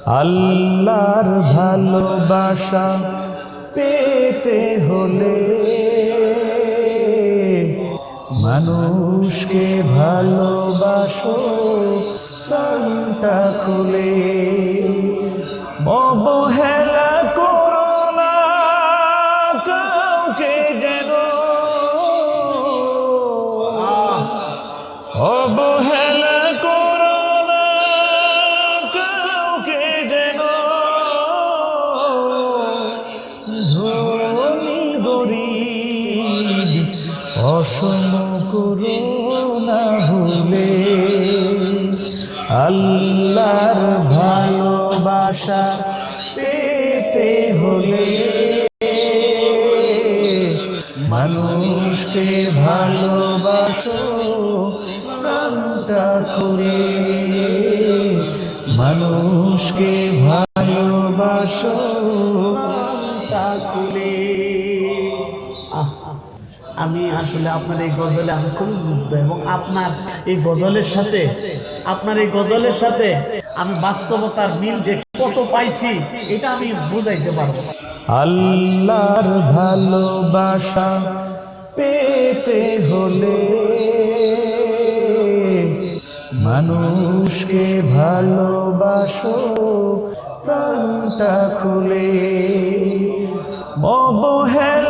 আল্লাহর ভালোবাসা পেতে হলে মানুষকে ভালোবাসো প্রাণটা খুলে। অবহেলা করো না কাউকে যেন, অবহেলা করো না কাউকে যেন, ধনী গরিব অসম করো না ভুলে। আল্লাহর ভালোবাসা পেতে হলে মানুষকে ভালোবাসো প্রাণটা খুলে। মানুষকে ভালোবাসো প্রাণটা খুলে। আমি আসলে আপনার এই গজলে আমি খুবই মুগ্ধ, এবং আপনার এই গজলের সাথে আমি বাস্তবতার মিল যে কত পাইছি এটা আমি বুঝাইতে পারবো। আল্লাহর ভালোবাসা পেতে হলে মানুষকে ভালোবাসো প্রাণটা খুলে। অবহেলা